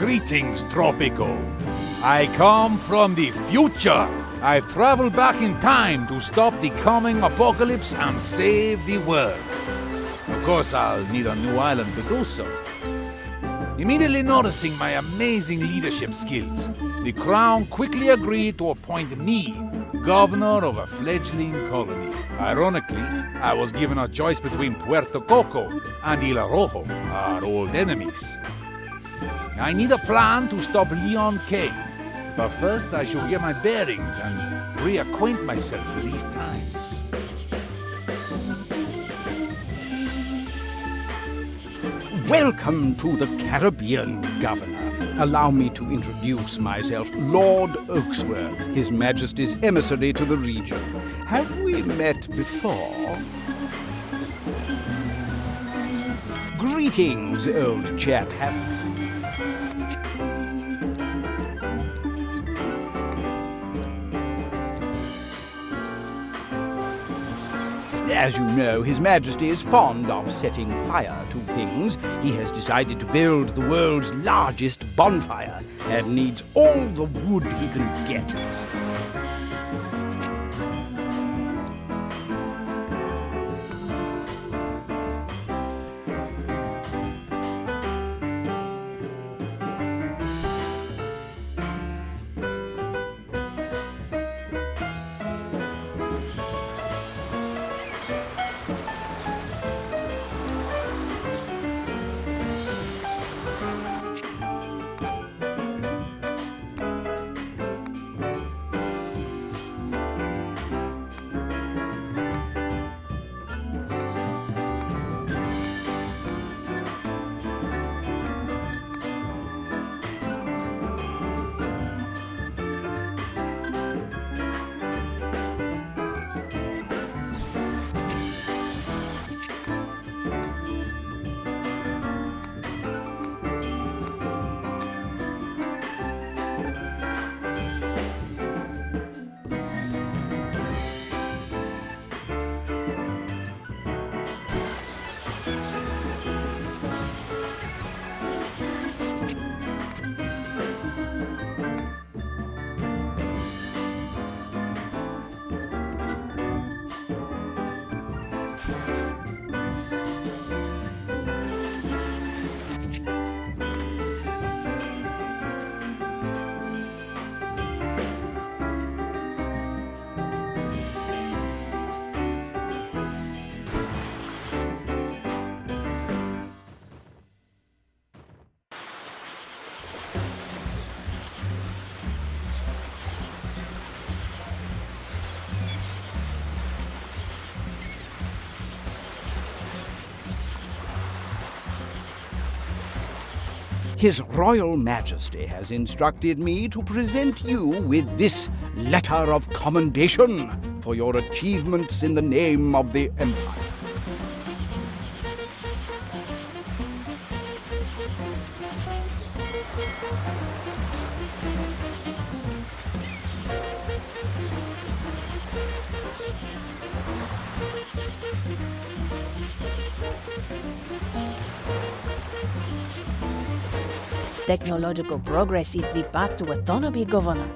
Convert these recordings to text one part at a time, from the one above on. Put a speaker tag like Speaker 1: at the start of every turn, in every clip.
Speaker 1: Greetings, Tropico. I come from the future. I've traveled back in time to stop the coming apocalypse and save the world. Of course, I'll need a new island to do so. Immediately noticing my amazing leadership skills, the Crown quickly agreed to appoint me governor of a fledgling colony. Ironically, I was given a choice between Puerto Coco and Isla Rojo, our old enemies. I need a plan to stop Leon K. But first I should get my bearings and reacquaint myself with these times.
Speaker 2: Welcome to the Caribbean, Governor. Allow me to introduce myself, Lord Oaksworth, His Majesty's emissary to the region. Have we met before? Greetings, old chap. As you know, His Majesty is fond of setting fire to things. He has decided to build the world's largest bonfire and needs all the wood he can get. His Royal Majesty has instructed me to present you with this letter of commendation for your achievements in the name of the Empire.
Speaker 3: Technological progress is the path to autonomy, Governor.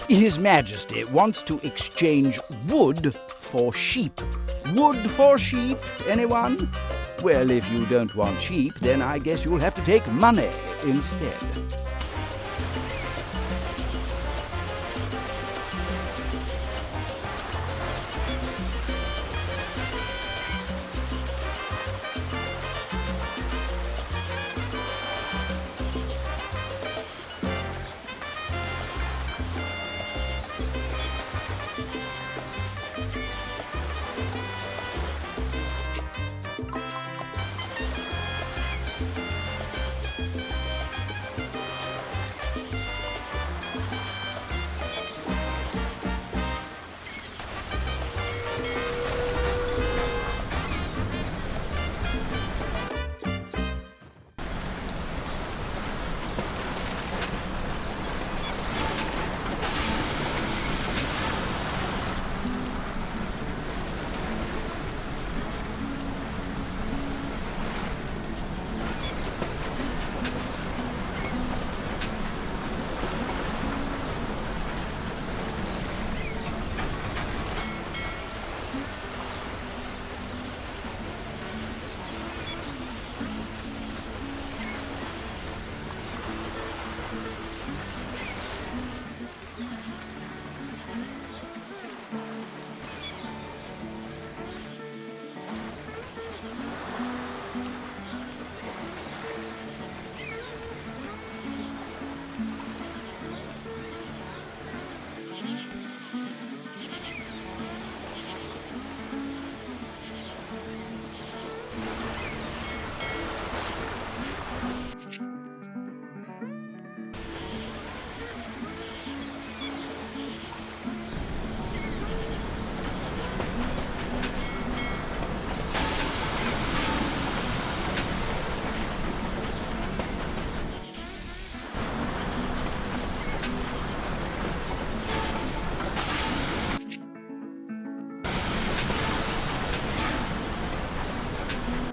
Speaker 2: His Majesty wants to exchange wood for sheep. Wood for sheep, anyone? Well, if you don't want sheep, then I guess you'll have to take money instead.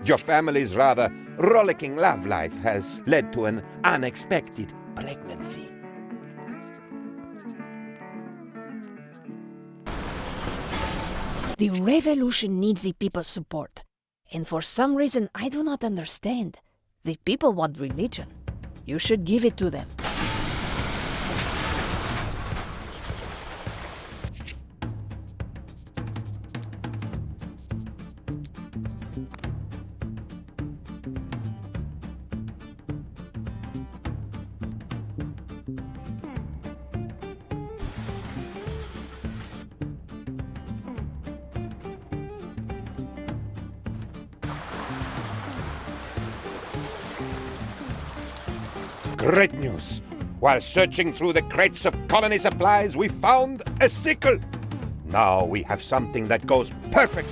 Speaker 4: Your family's rather rollicking love life has led to an unexpected pregnancy.
Speaker 3: The revolution needs the people's support. And for some reason I do not understand. The people want religion. You should give it to them.
Speaker 4: Great news! While searching through the crates of colony supplies, we found a sickle. Now we have something that goes perfect.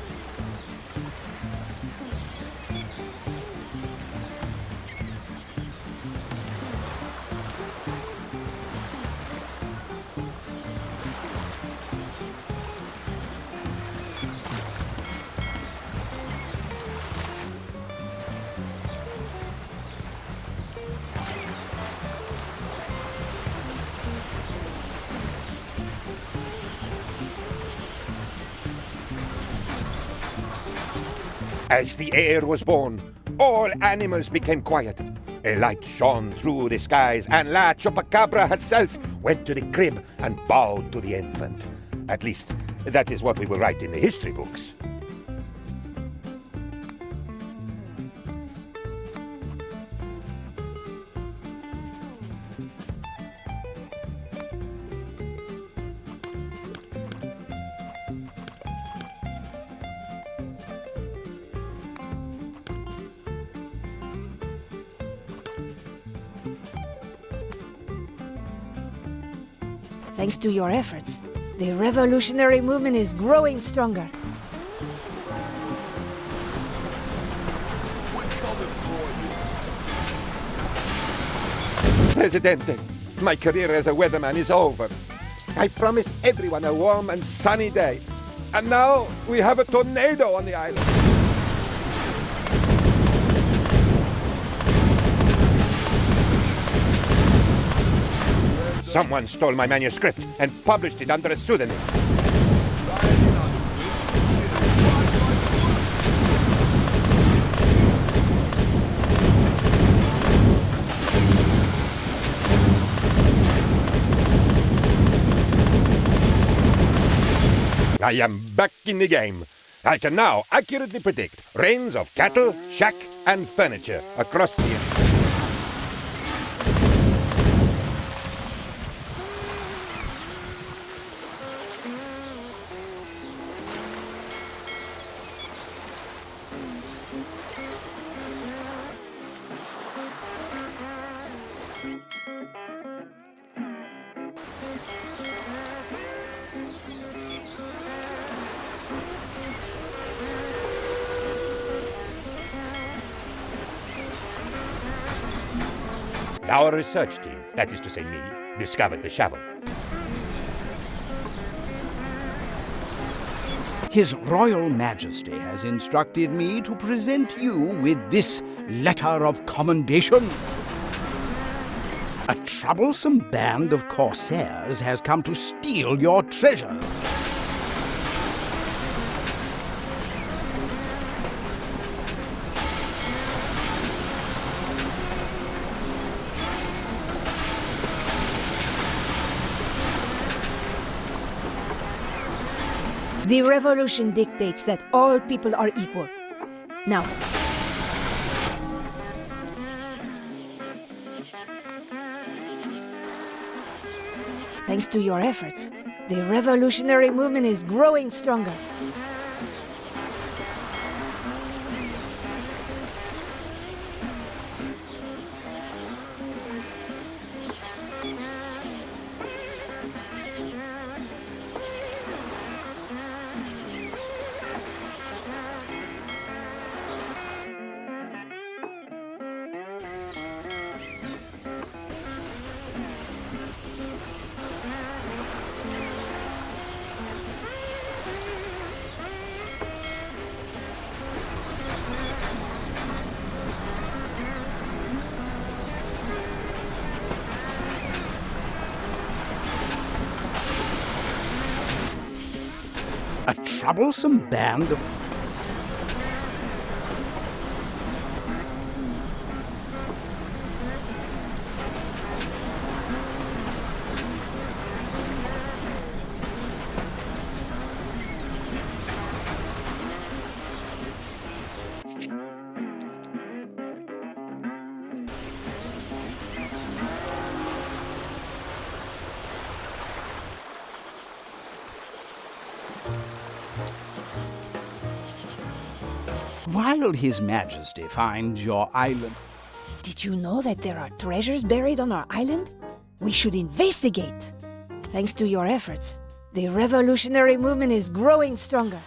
Speaker 4: As the heir was born, all animals became quiet. A light shone through the skies, and La Chupacabra herself went to the crib and bowed to the infant. At least, that is what we will write in the history books.
Speaker 3: Thanks to your efforts, the revolutionary movement is growing stronger.
Speaker 4: Presidente, my career as a weatherman is over. I promised everyone a warm and sunny day. And now we have a tornado on the island. Someone stole my manuscript and published it under a pseudonym. I am back in the game. I can now accurately predict reigns of cattle, shack, and furniture across the... Our research team, that is to say me, discovered the shovel.
Speaker 2: His Royal Majesty has instructed me to present you with this letter of commendation. A troublesome band of corsairs has come to steal your treasures.
Speaker 3: The revolution dictates that all people are equal. Now, thanks to your efforts, the revolutionary movement is growing stronger.
Speaker 2: A troublesome band of... While His Majesty finds your island...
Speaker 3: Did you know that there are treasures buried on our island? We should investigate. Thanks to your efforts, the revolutionary movement is growing stronger.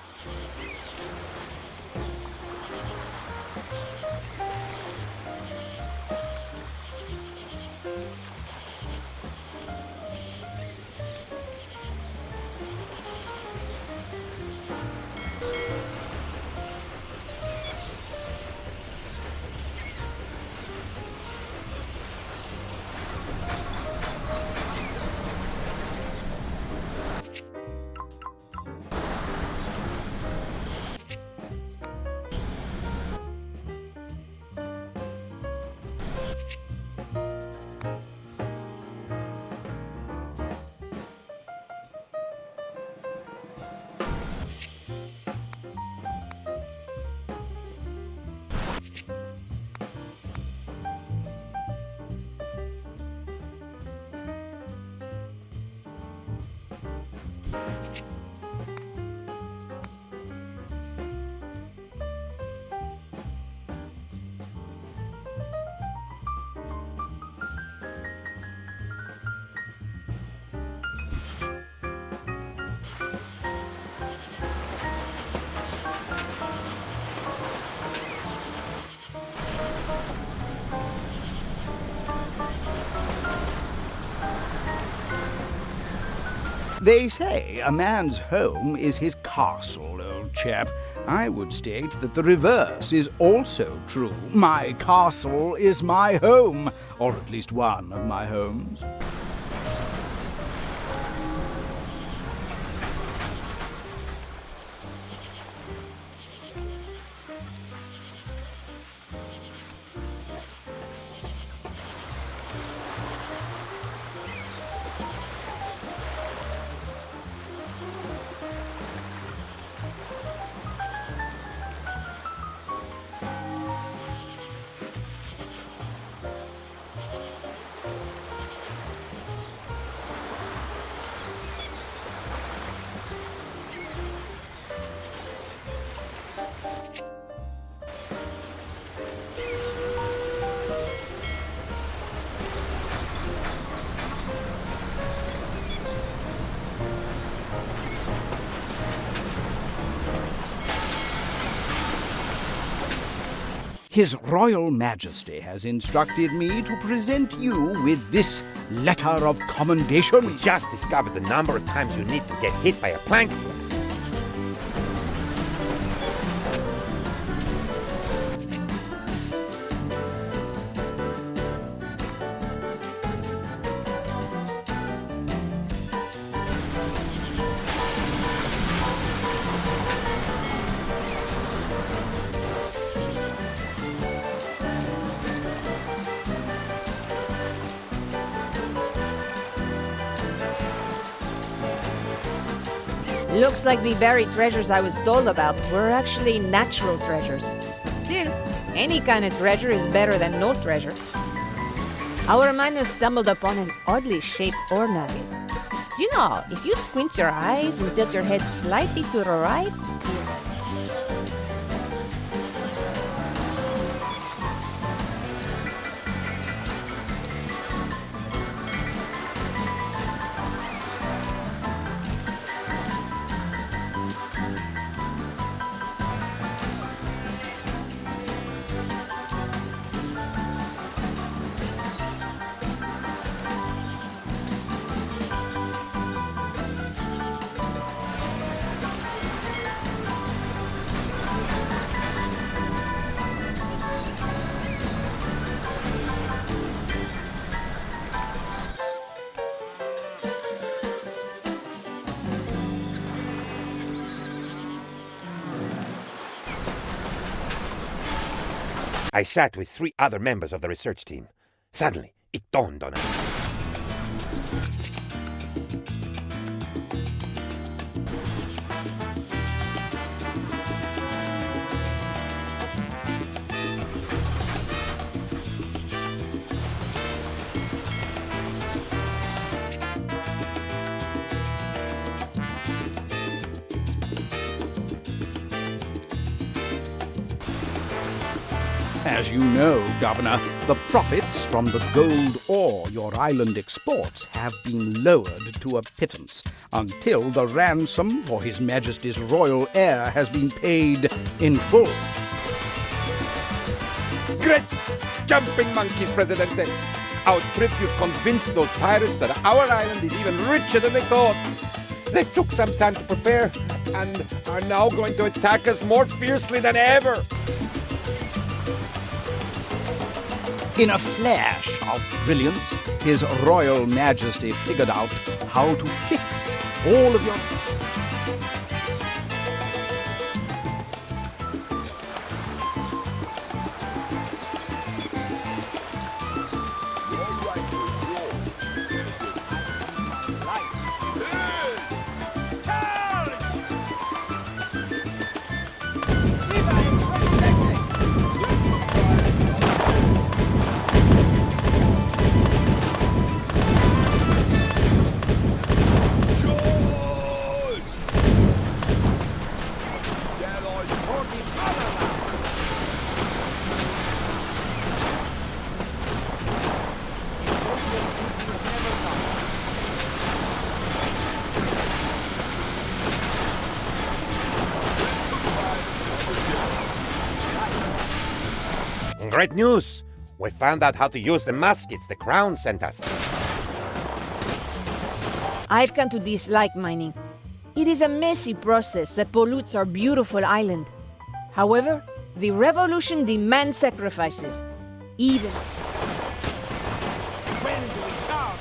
Speaker 2: They say a man's home is his castle, old chap. I would state that the reverse is also true. My castle is my home, or at least one of my homes. His Royal Majesty has instructed me to present you with this letter of commendation.
Speaker 4: Just discovered the number of times you need to get hit by a plank.
Speaker 3: Looks like the buried treasures I was told about were actually natural treasures. Still, any kind of treasure is better than no treasure. Our miners stumbled upon an oddly shaped ore nugget. You know, if you squint your eyes and tilt your head slightly to the right,
Speaker 4: I sat with 3 other members of the research team. Suddenly, it dawned on us.
Speaker 2: As you know, Governor, the profits from the gold ore your island exports have been lowered to a pittance until the ransom for His Majesty's royal heir has been paid in full.
Speaker 4: Great jumping monkeys, Presidente! Our tribute convinced those pirates that our island is even richer than they thought. They took some time to prepare and are now going to attack us more fiercely than ever.
Speaker 2: In a flash of brilliance, His Royal Majesty figured out how to fix all of your...
Speaker 4: Great news! We found out how to use the muskets the Crown sent us.
Speaker 3: I've come to dislike mining. It is a messy process that pollutes our beautiful island. However, the revolution demands sacrifices. Even...
Speaker 1: When do we charge?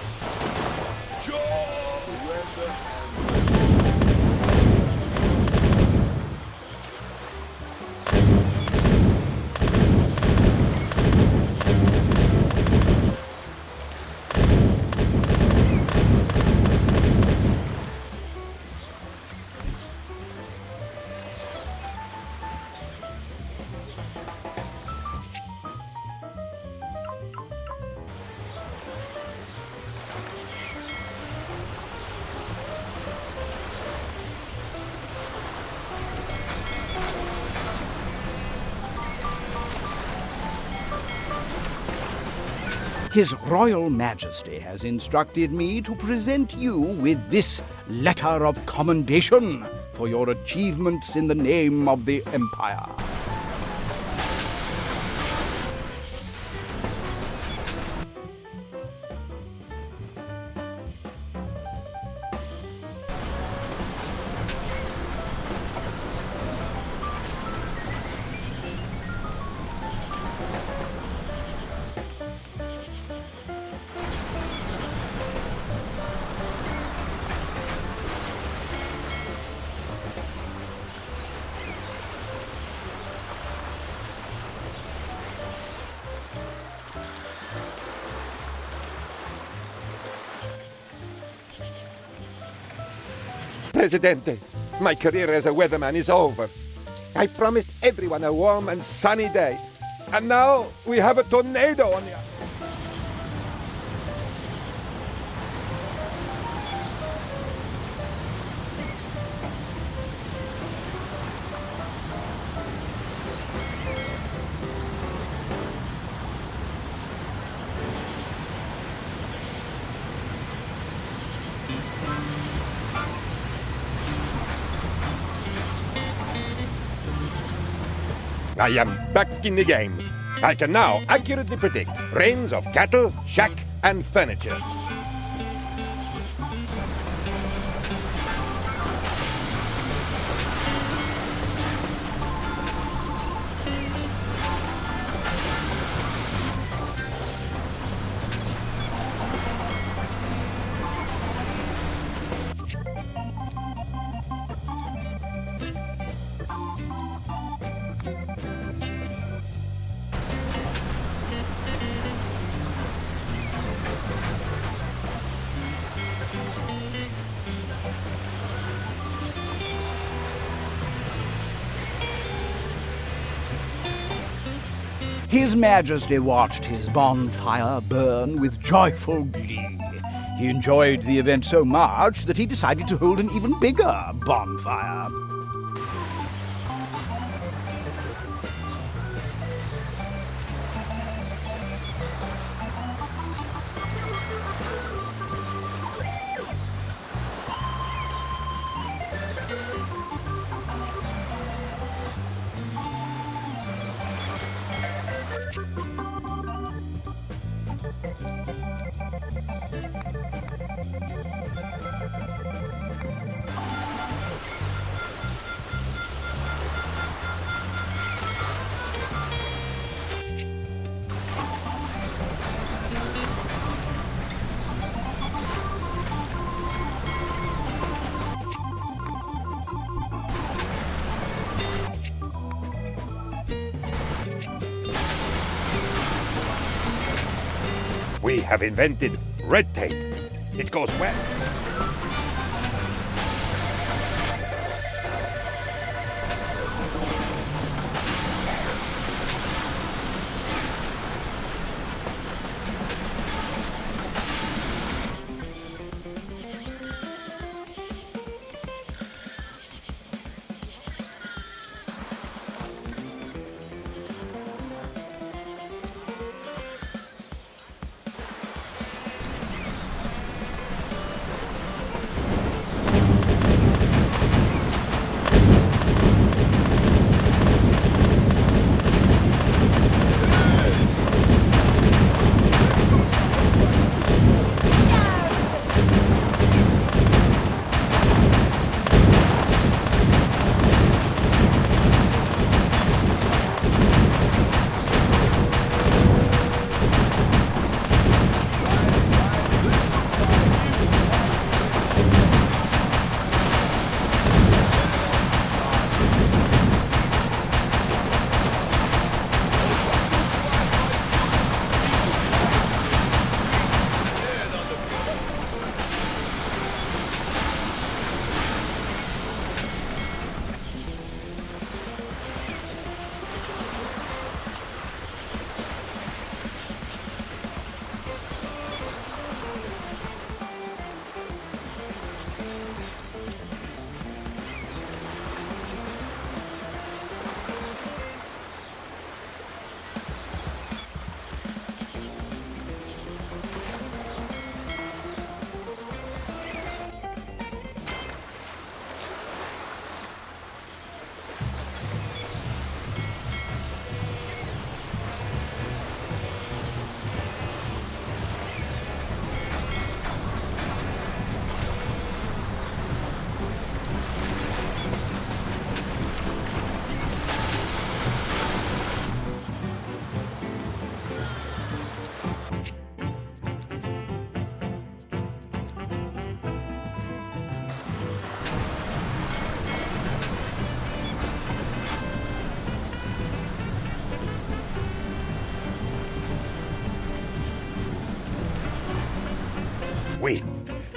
Speaker 2: His Royal Majesty has instructed me to present you with this letter of commendation for your achievements in the name of the Empire.
Speaker 4: Presidente, my career as a weatherman is over. I promised everyone a warm and sunny day, and now we have a tornado on the... I am back in the game. I can now accurately predict rains of cattle, shack, and furniture.
Speaker 2: His Majesty watched his bonfire burn with joyful glee. He enjoyed the event so much that he decided to hold an even bigger bonfire.
Speaker 4: We have invented red tape. It goes well.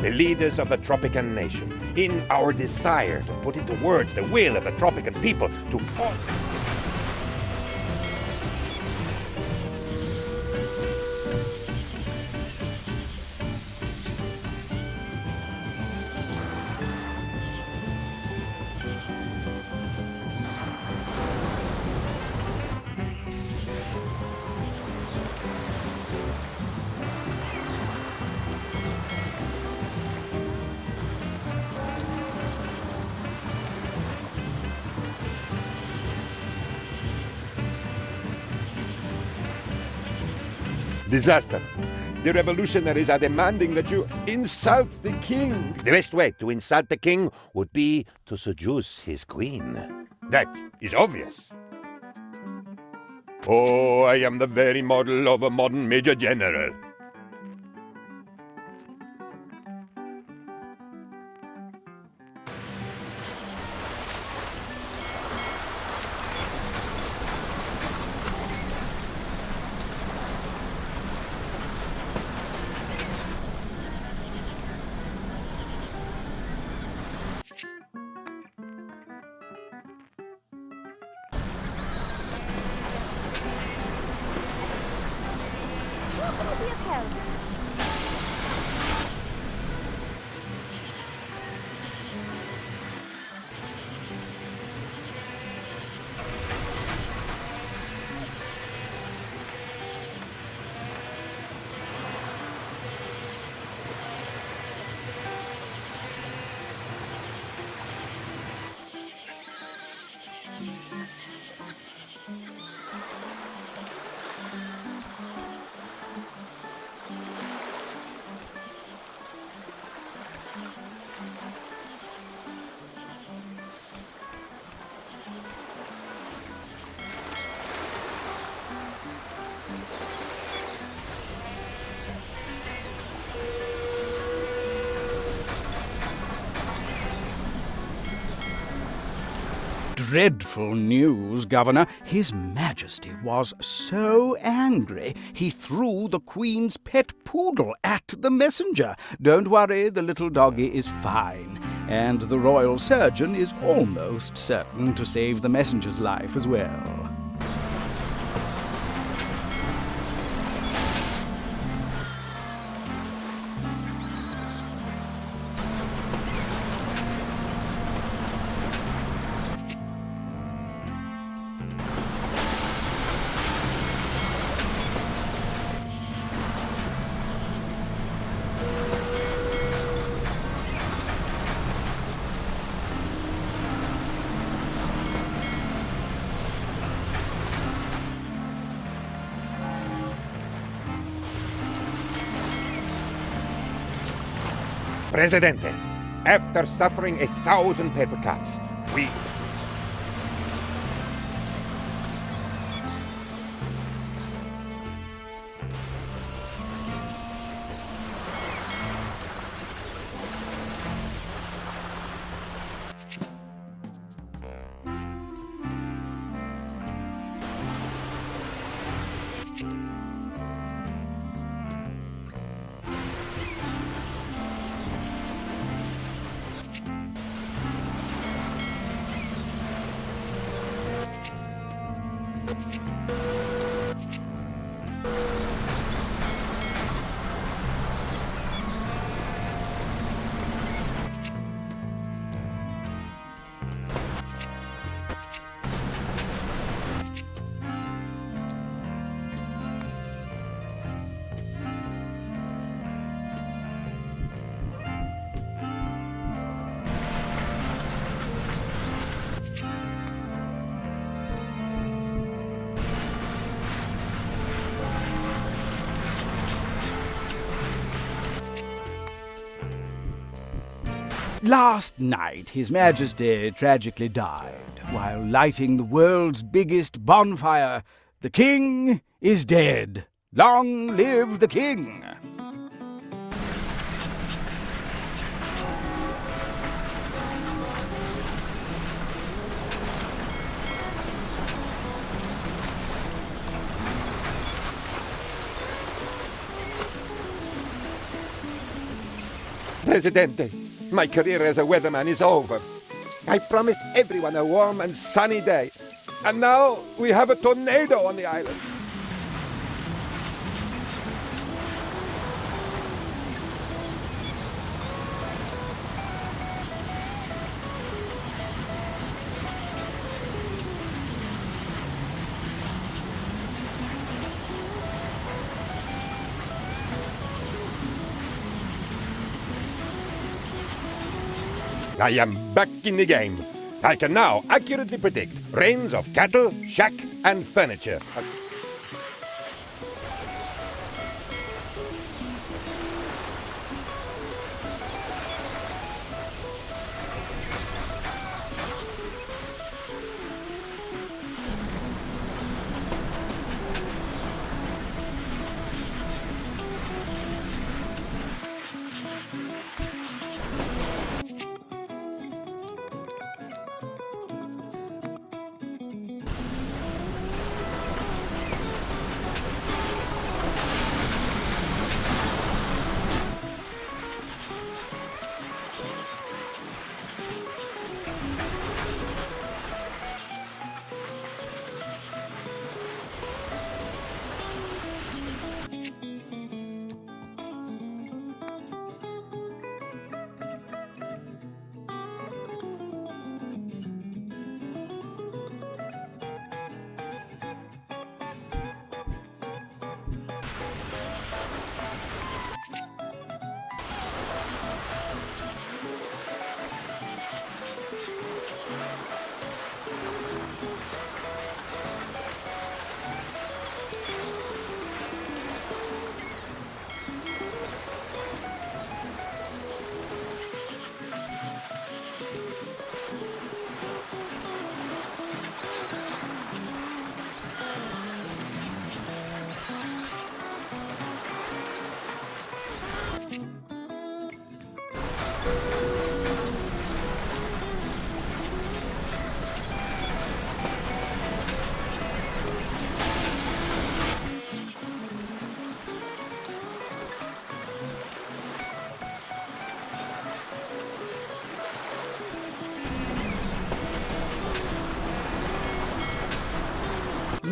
Speaker 4: the leaders of the Tropican nation, in our desire to put into words the will of the Tropican people to fall. Disaster. The revolutionaries are demanding that you insult the king. The best way to insult the king would be to seduce his queen. That is obvious. Oh, I am the very model of a modern major general.
Speaker 2: Dreadful news, Governor. His Majesty was so angry he threw the Queen's pet poodle at the messenger. Don't worry, the little doggy is fine, and the royal surgeon is almost certain to save the messenger's life as well.
Speaker 4: Presidente, after suffering 1,000 paper cuts, we...
Speaker 2: Last night, His Majesty tragically died while lighting the world's biggest bonfire. The king is dead. Long live the king!
Speaker 4: Presidente, my career as a weatherman is over. I promised everyone a warm and sunny day. And now we have a tornado on the island. I am back in the game. I can now accurately predict rains of cattle, shack, and furniture.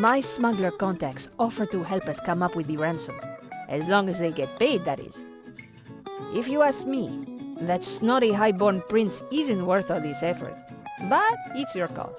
Speaker 3: My smuggler contacts offer to help us come up with the ransom. As long as they get paid, that is. If you ask me, that snotty highborn prince isn't worth all this effort. But it's your call.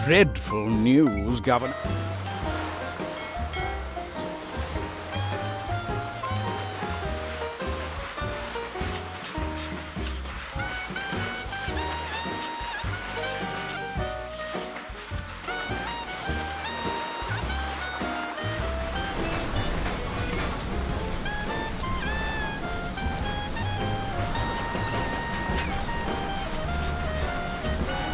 Speaker 2: Dreadful news, Governor.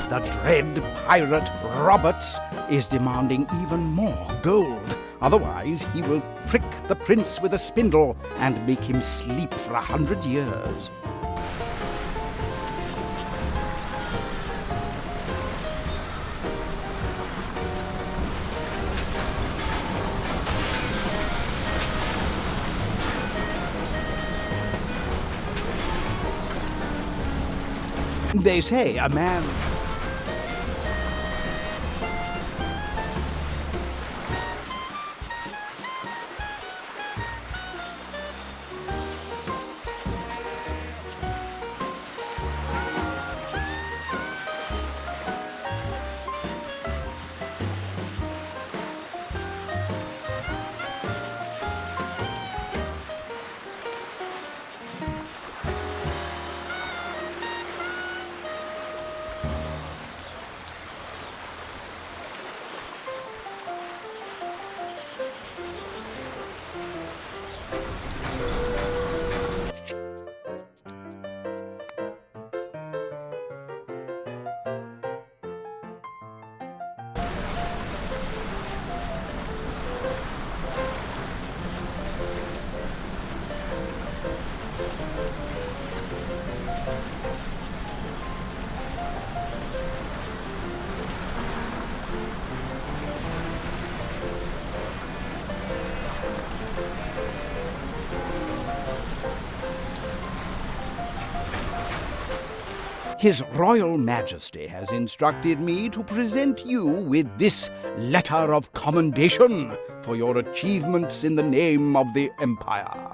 Speaker 2: The dread pirate Roberts is demanding even more gold. Otherwise, he will prick the prince with a spindle and make him sleep for 100 years. They say a man... His Royal Majesty has instructed me to present you with this letter of commendation for your achievements in the name of the Empire.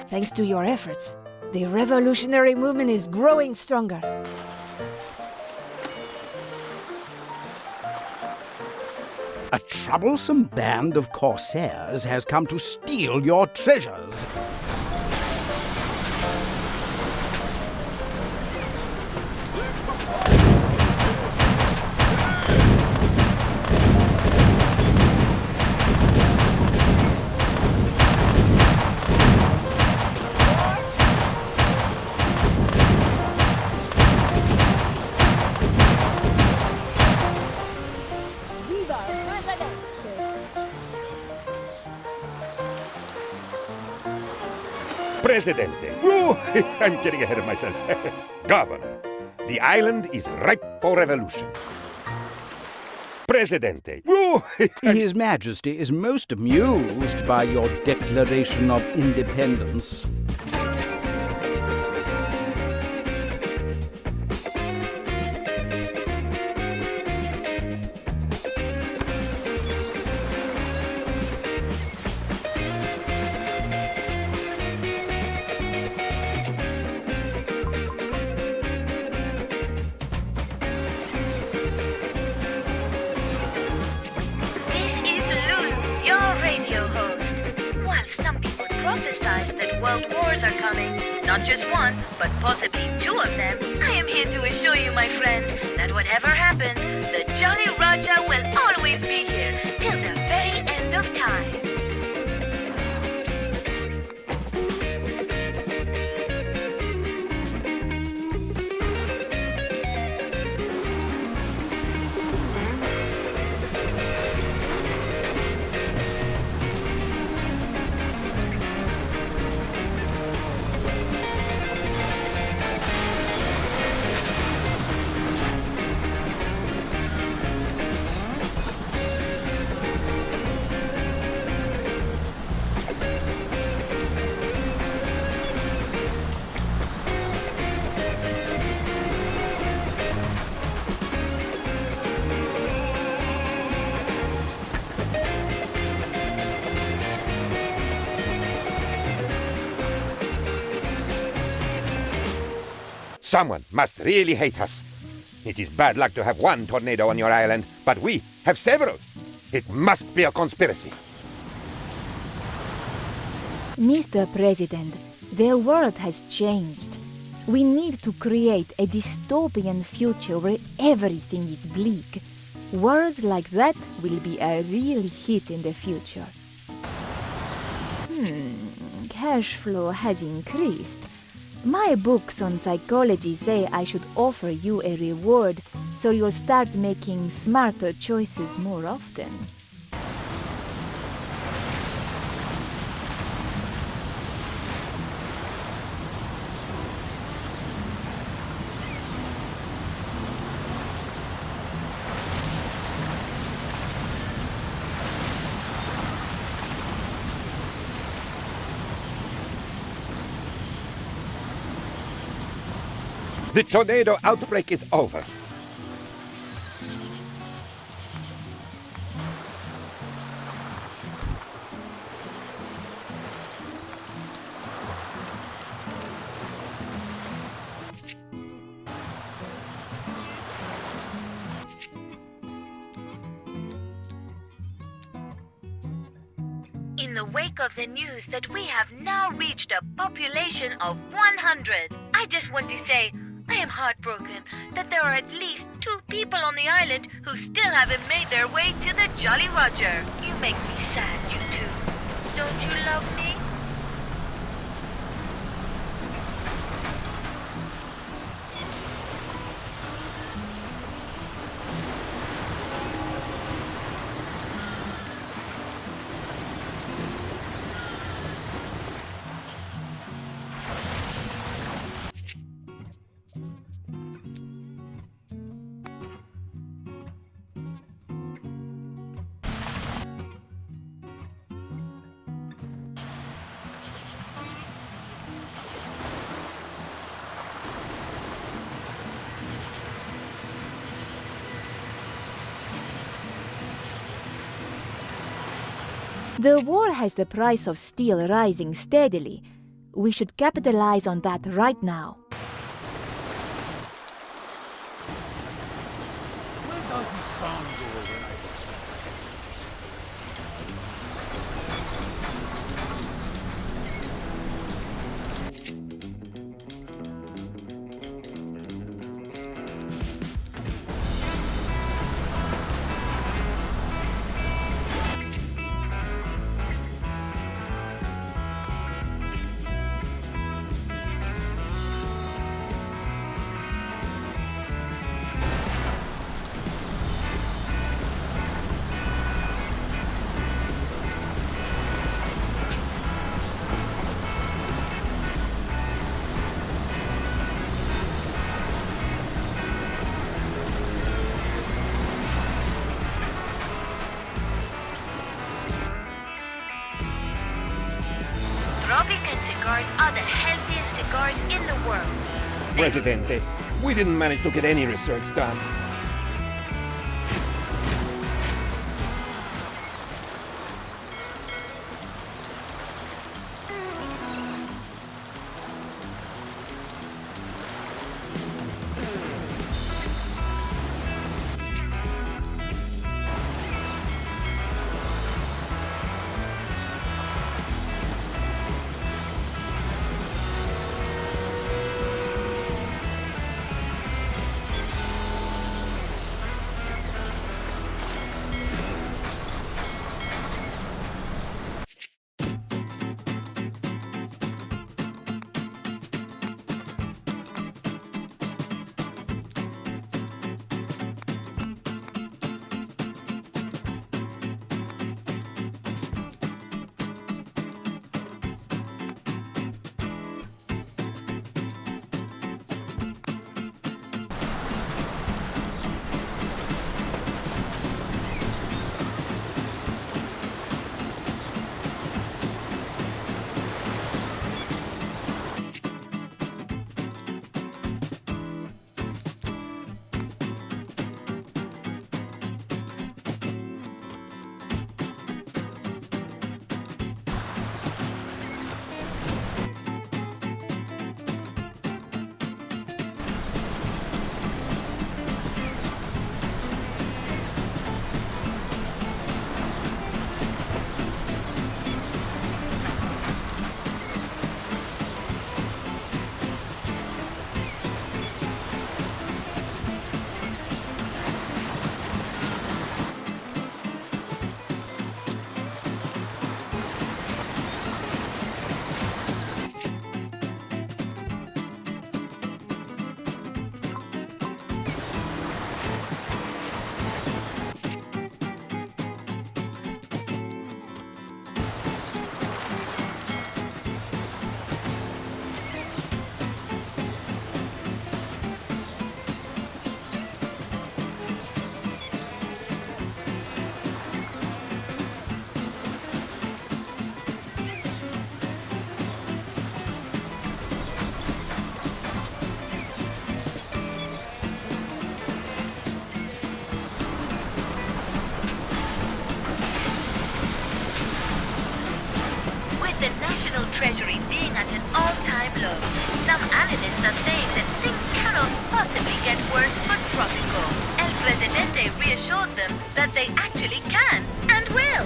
Speaker 3: Thanks to your efforts, the revolutionary movement is growing stronger.
Speaker 2: A troublesome band of corsairs has come to steal your treasures.
Speaker 4: Presidente. Woo! I'm getting ahead of myself. Governor, the island is ripe for revolution. Presidente. Woo!
Speaker 2: His Majesty is most amused by your Declaration of Independence.
Speaker 5: That world wars are coming. Not just one, but possibly two of them. I am here to assure you, my friends, that whatever happens, the Jolly Raja will always be here till the very end of time.
Speaker 4: Someone must really hate us. It is bad luck to have one tornado on your island, but we have several. It must be a conspiracy.
Speaker 6: Mr. President, the world has changed. We need to create a dystopian future where everything is bleak. Words like that will be a real hit in the future. Cash flow has increased. My books on psychology say I should offer you a reward so you'll start making smarter choices more often.
Speaker 4: The tornado outbreak is over.
Speaker 5: In in the wake of the news that we have now reached a population of 100. I just want to say, I am heartbroken that there are at least 2 people on the island who still haven't made their way to the Jolly Roger. You make me sad, you two. Don't you love me?
Speaker 6: The war has the price of steel rising steadily. We should capitalize on that right now.
Speaker 1: Where does the sun go when I...
Speaker 5: Tropican cigars are the healthiest cigars in the world.
Speaker 4: Presidente, we didn't manage to get any research done.
Speaker 5: The national treasury being at an all-time low, some analysts are saying that things cannot possibly get worse for Tropico. El Presidente reassured them that they actually can and will.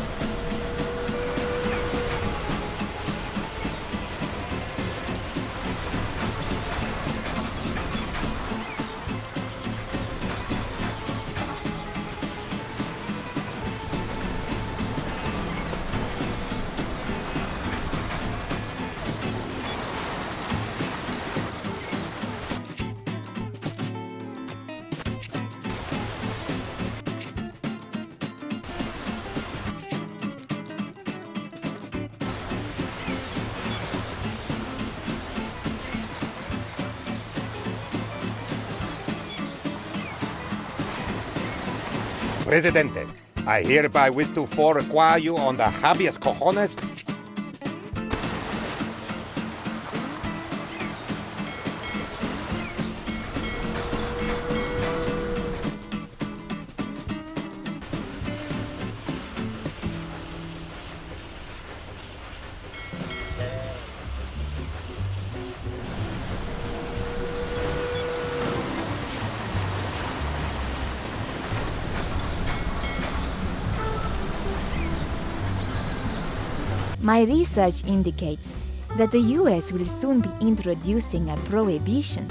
Speaker 4: Presidente, I hereby wish to require you on the habeas cojones.
Speaker 6: My research indicates that the US will soon be introducing a prohibition.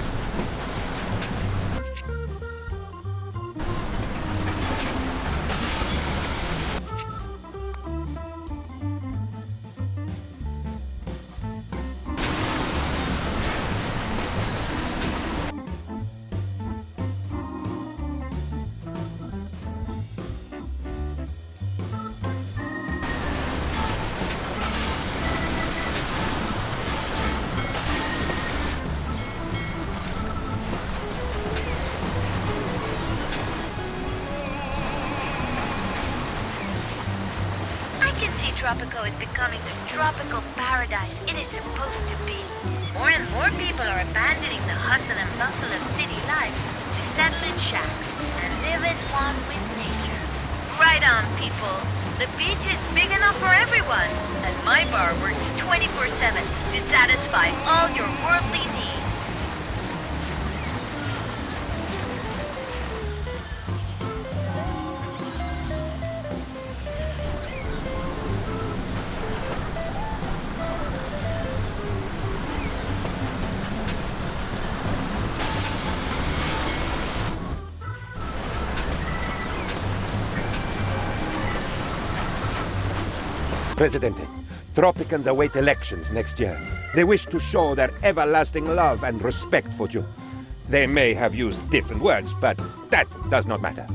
Speaker 5: Tropico is becoming the tropical paradise it is supposed to be. More and more people are abandoning the hustle and bustle of city life to settle in shacks and live as one with nature. Right on, people. The beach is big enough for everyone, and my bar works 24/7 to satisfy all your worldly needs.
Speaker 4: Presidente, Tropicans await elections next year. They wish to show their everlasting love and respect for you. They may have used different words, but that does not matter.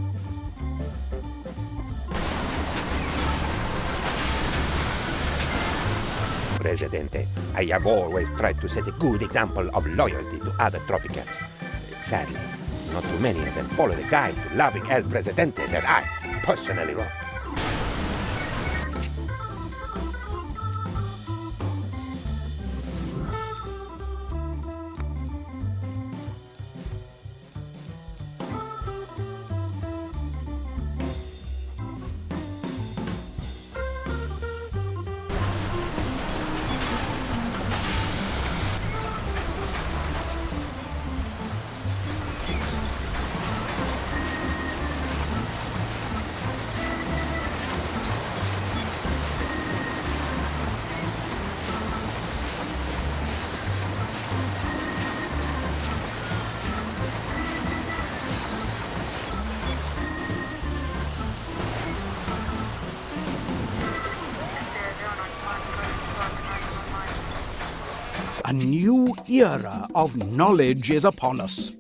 Speaker 4: Presidente, I have always tried to set a good example of loyalty to other Tropicans. Sadly, not too many of them follow the guide to loving El Presidente that I personally wrote.
Speaker 2: A new era of knowledge is upon us.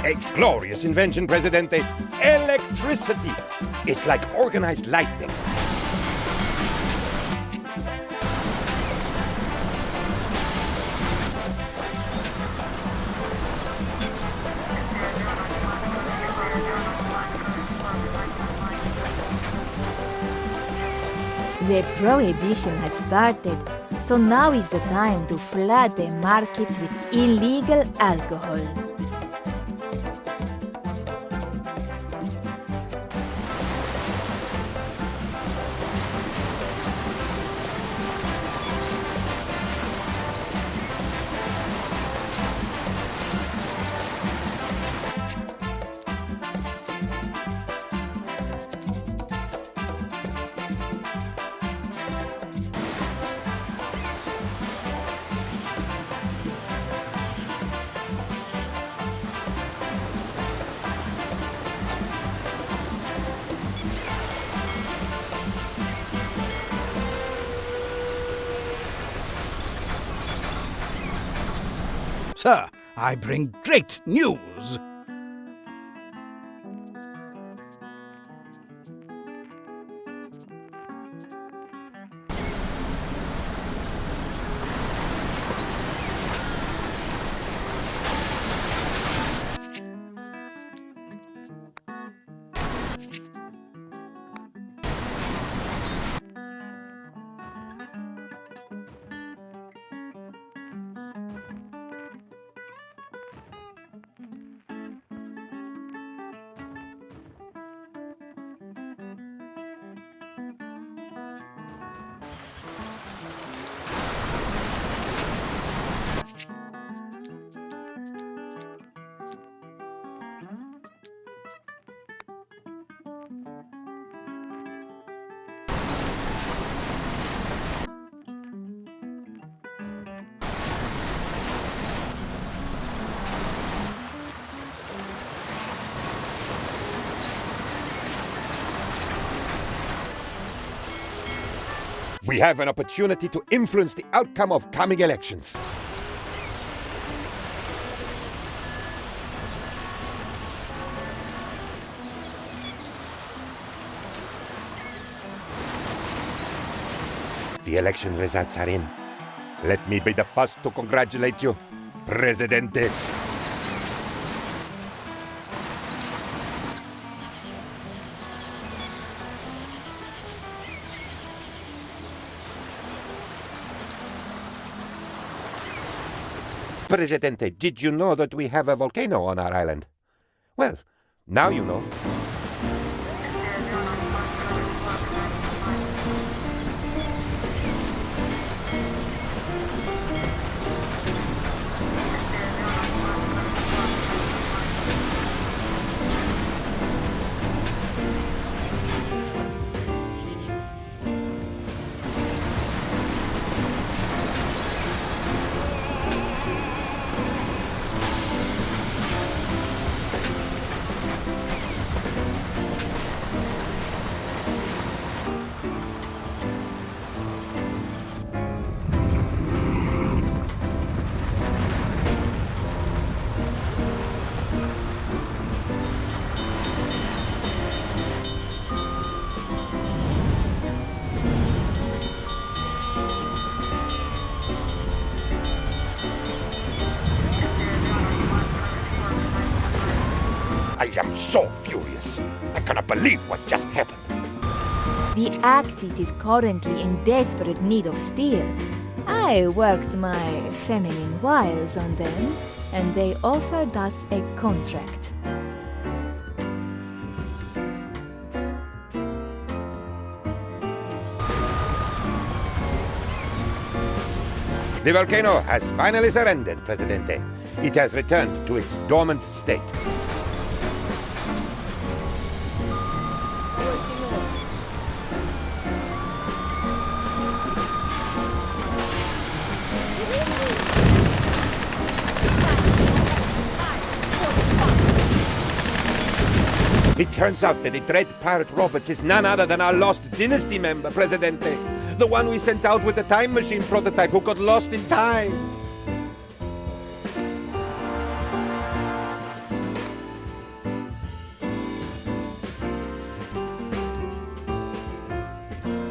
Speaker 4: A glorious invention, Presidente. Electricity. It's like organized lightning.
Speaker 6: The prohibition has started, so now is the time to flood the markets with illegal alcohol.
Speaker 2: sir. I bring great news.
Speaker 4: We have an opportunity to influence the outcome of coming elections. The election results are in. Let me be the first to congratulate you, Presidente. Presidente, did you know that we have a volcano on our island? Well, now you know. I am so furious. I cannot believe what just happened.
Speaker 6: The Axis is currently in desperate need of steel. I worked my feminine wiles on them, and they offered us a contract.
Speaker 4: The volcano has finally surrendered, Presidente. It has returned to its dormant state. It turns out that the dread pirate Roberts is none other than our lost dynasty member, Presidente. The one we sent out with the time machine prototype who got lost in time.